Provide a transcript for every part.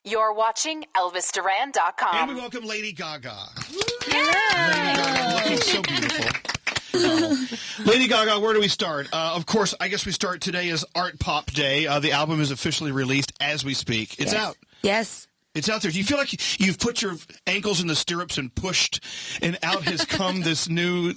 You're watching ElvisDuran.com. And we welcome Lady Gaga. Yeah. Lady Gaga looking so beautiful. Lady Gaga, where do we start? Of course, I guess we start today as Art Pop Day. The album is officially released as we speak. It's out. Yes. It's out there. Do you feel like you've put your ankles in the stirrups and pushed, and out has come this new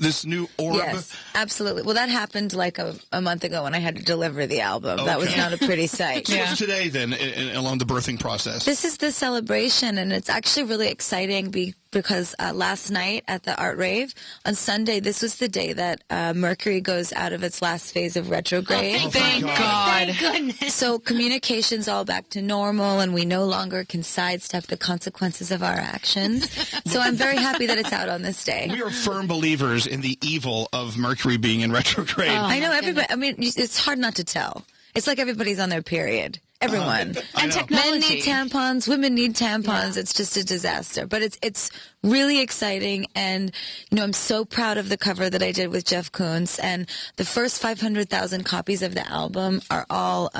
orb? Yes, absolutely. Well, that happened like a month ago when I had to deliver the album. Okay. That was not a pretty sight. So what's today then, along the birthing process? This is the celebration, and it's actually really exciting because last night at the Art Rave, on Sunday, this was the day that Mercury goes out of its last phase of retrograde. Oh, thank God. Thank goodness. So communication's all back to normal, and we no longer can sidestep the consequences of our actions. So I'm very happy that it's out on this day. We are firm believers in the evil of Mercury being in retrograde. I know everybody. I mean, it's hard not to tell. It's like everybody's on their period. Everyone. And technology. Men need tampons, women need tampons. Yeah. It's just a disaster. But it's really exciting, and I'm so proud of the cover that I did with Jeff Koons. And the first 500,000 copies of the album are all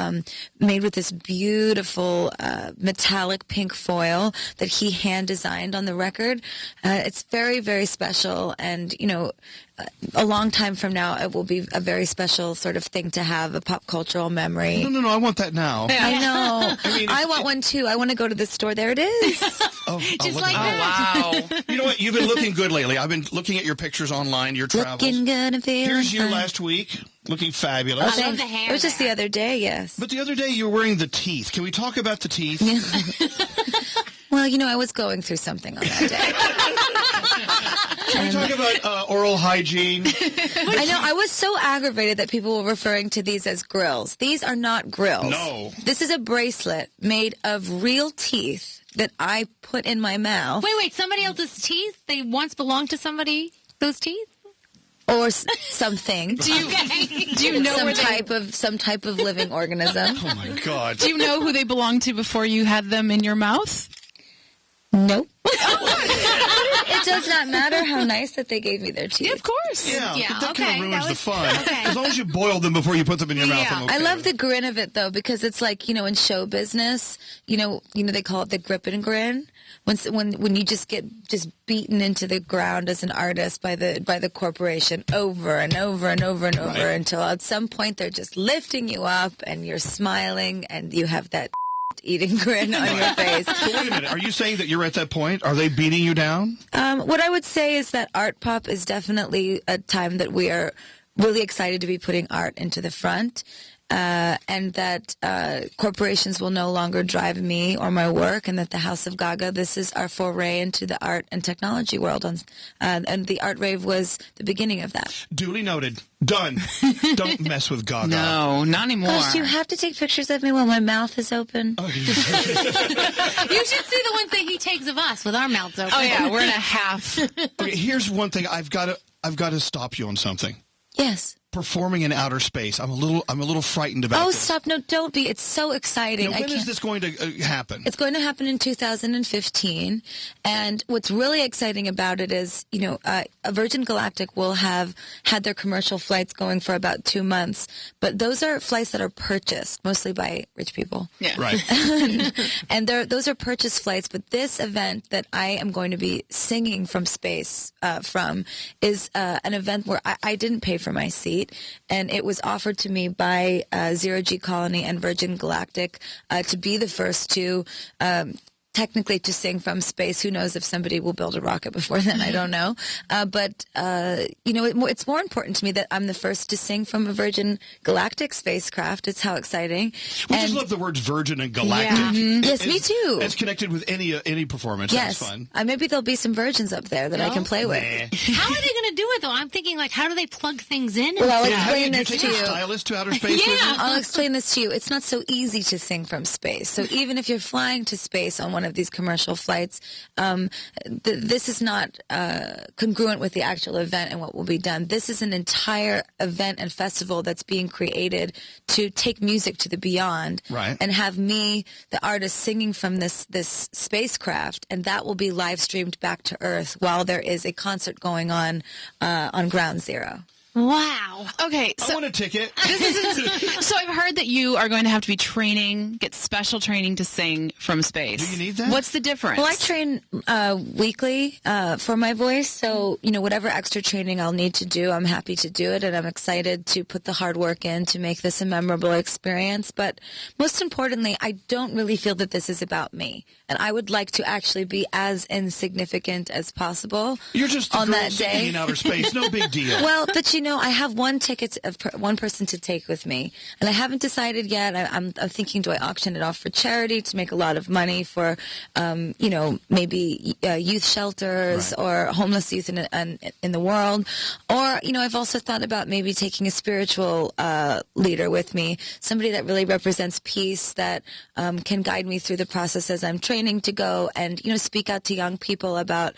made with this beautiful metallic pink foil that he hand designed on the record. It's very, very special, and a long time from now, it will be a very special sort of thing to have, a pop cultural memory. No, I want that now. Yeah. I know. I want one too. I want to go to the store. There it is. Just like that. Wow. You know what? You've been looking good lately. I've been looking at your pictures online, your travels. Looking good and feeling Here's you fine. last week, looking fabulous. I love the hair. It was just the other day, yes. But the other day you were wearing the teeth. Can we talk about the teeth? Well, I was going through something on that day. Can we talk about oral hygiene? I know. I was so aggravated that people were referring to these as grills. These are not grills. No. This is a bracelet made of real teeth that I put in my mouth. Wait. Somebody else's teeth? They once belonged to somebody? Those teeth? Or something. Do you know some type of living organism? Oh my God! Do you know who they belonged to before you had them in your mouth? Nope. It does not matter how nice that they gave me their teeth. Yeah, of course. Yeah, that okay. kind of ruins the fun. Okay. As long as you boiled them before you put them in your mouth. I'm okay. I love the grin of it though, because it's like in show business, they call it the grip and grin. When you just get beaten into the ground as an artist by the corporation over and over and over and over until at some point they're just lifting you up and you're smiling and you have that eating grin on your face. So wait a minute. Are you saying that you're at that point? Are they beating you down? What I would say is that Art Pop is definitely a time that we are really excited to be putting art into the front. And that corporations will no longer drive me or my work, and that the House of Gaga, this is our foray into the art and technology world. And the Art Rave was the beginning of that. Duly noted. Done. Don't mess with Gaga. No, not anymore. Gosh, do you have to take pictures of me while my mouth is open? You should see the ones that he takes of us with our mouths open. Oh yeah, we're in a half. Okay, here's one thing. I've got to stop you on something. Yes. Performing in outer space. I'm a little frightened about this. Oh, stop. No, don't be. It's so exciting. Now, when is this going to happen? It's going to happen in 2015. And what's really exciting about it is, Virgin Galactic will have had their commercial flights going for about 2 months. But those are flights that are purchased, mostly by rich people. Yeah. Right. And those are purchased flights. But this event that I am going to be singing from space from is an event where I didn't pay for my seat. And it was offered to me by Zero G Colony and Virgin Galactic to be the first to technically to sing from space. Who knows if somebody will build a rocket before then? I don't know. But it's more important to me that I'm the first to sing from a Virgin Galactic spacecraft. It's how exciting. We just love the words Virgin and Galactic. Yeah. Yes, me too. It's connected with any performance. Yes. That's fun. Maybe there'll be some virgins up there that I can play with. How are they going to do it, though? I'm thinking, how do they plug things in? Well, I'll Do explain you this take to a you. stylist to outer space with you? I'll explain this to you. It's not so easy to sing from space. So even if you're flying to space on one of these commercial flights, this is not congruent with the actual event and what will be done. This is an entire event and festival that's being created to take music to the beyond, and have me, the artist, singing from this spacecraft, and that will be live streamed back to Earth while there is a concert going on Ground Zero. Wow. Okay, I so want a ticket. so I've heard that you are going to have to be get special training to sing from space. Do you need that? What's the difference? Well, I train weekly for my voice, so whatever extra training I'll need to do, I'm happy to do it, and I'm excited to put the hard work in to make this a memorable experience. But most importantly, I don't really feel that this is about me, and I would like to actually be as insignificant as possible. You're just a on girl that singing day in outer space. No big deal. Well, but I have one ticket of one person to take with me, and I haven't decided yet. I'm thinking, do I auction it off for charity to make a lot of money for, maybe youth shelters or homeless youth in the world, or I've also thought about maybe taking a spiritual leader with me, somebody that really represents peace, that can guide me through the process as I'm training to go and speak out to young people about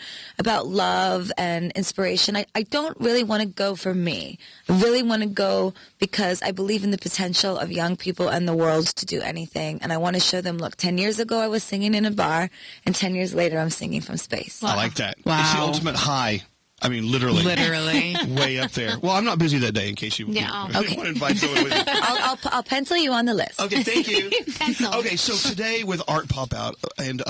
love and inspiration. I don't really want to go for me. I really want to go because I believe in the potential of young people and the world to do anything. And I want to show them, look, 10 years ago I was singing in a bar, and 10 years later I'm singing from space. I like that. Wow. It's the ultimate high. I mean, literally. Literally. Way up there. Well, I'm not busy that day in case you Okay. want to invite someone with you. I'll pencil you on the list. Okay, thank you. Pencil. Okay, so today with Art Pop Out and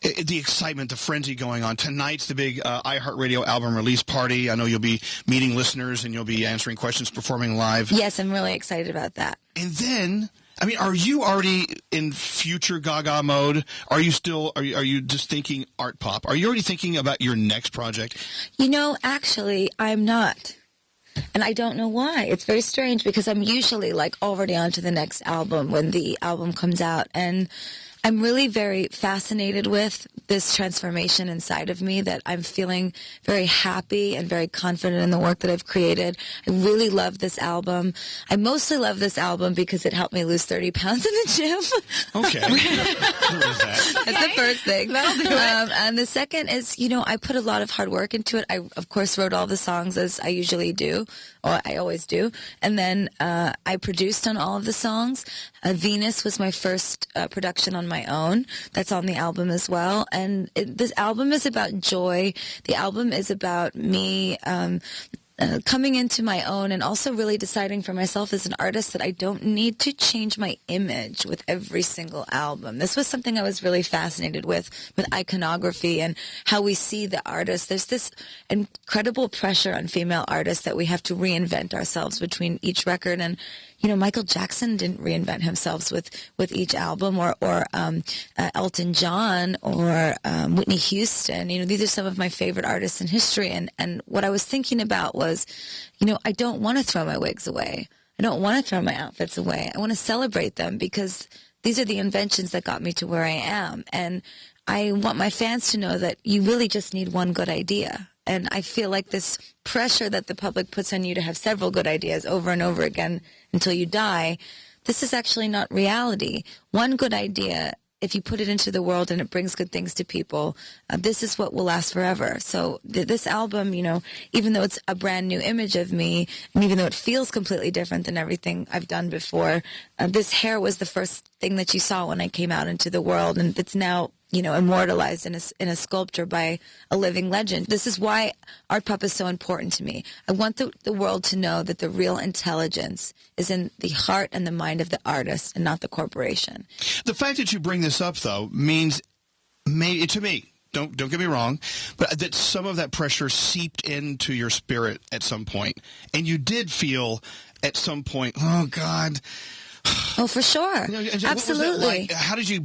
the excitement, the frenzy going on. Tonight's the big iHeartRadio album release party. I know you'll be meeting listeners and you'll be answering questions, performing live. Yes, I'm really excited about that. And then, are you already in future Gaga mode? Are you still, are you just thinking art pop? Are you already thinking about your next project? Actually, I'm not. And I don't know why. It's very strange because I'm usually already on to the next album when the album comes out. And I'm really very fascinated with this transformation inside of me, that I'm feeling very happy and very confident in the work that I've created. I really love this album. I mostly love this album because it helped me lose 30 pounds in the gym. Okay. There is that. That's the first thing. And the second is, I put a lot of hard work into it. I, of course, wrote all the songs as I usually do, or I always do. And then I produced on all of the songs. Venus was my first production on my own. That's on the album as well. And this album is about joy. The album is about me coming into my own and also really deciding for myself as an artist that I don't need to change my image with every single album. This was something I was really fascinated with iconography and how we see the artist. There's this incredible pressure on female artists that we have to reinvent ourselves between each record. And Michael Jackson didn't reinvent himself with each album, or Elton John, or Whitney Houston. These are some of my favorite artists in history. And what I was thinking about was, I don't want to throw my wigs away. I don't want to throw my outfits away. I want to celebrate them because these are the inventions that got me to where I am. And I want my fans to know that you really just need one good idea. And I feel like this pressure that the public puts on you to have several good ideas over and over again until you die, this is actually not reality. One good idea, if you put it into the world and it brings good things to people, this is what will last forever. So this album, even though it's a brand new image of me, and even though it feels completely different than everything I've done before, this hair was the first thing that you saw when I came out into the world, and it's now immortalized in a sculpture by a living legend. This is why art pop is so important to me. I want the world to know that the real intelligence is in the heart and the mind of the artist and not the corporation. The fact that you bring this up, though, means, to me, don't get me wrong, but that some of that pressure seeped into your spirit at some point. And you did feel at some point, oh, God. Oh, for sure. Absolutely. Like? How did you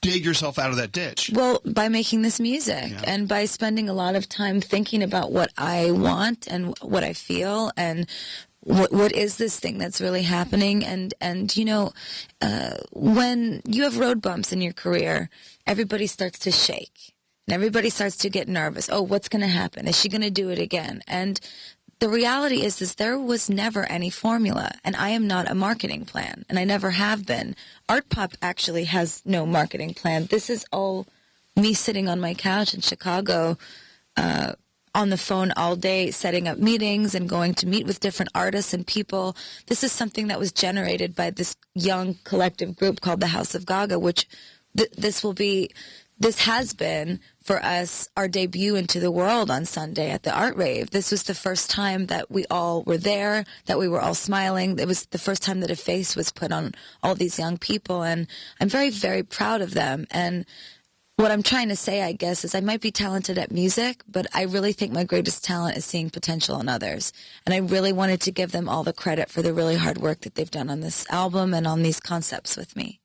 dig yourself out of that ditch? Well, by making this music and by spending a lot of time thinking about what I want and what I feel and what is this thing that's really happening. And when you have road bumps in your career, everybody starts to shake and everybody starts to get nervous. Oh, what's going to happen? Is she going to do it again? And the reality is there was never any formula, and I am not a marketing plan, and I never have been. Art Pop actually has no marketing plan. This is all me sitting on my couch in Chicago on the phone all day, setting up meetings and going to meet with different artists and people. This is something that was generated by this young collective group called the House of Gaga, which this will be this has been, for us, our debut into the world on Sunday at the Art Rave. This was the first time that we all were there, that we were all smiling. It was the first time that a face was put on all these young people, and I'm very, very proud of them. And what I'm trying to say, I guess, is I might be talented at music, but I really think my greatest talent is seeing potential in others. And I really wanted to give them all the credit for the really hard work that they've done on this album and on these concepts with me.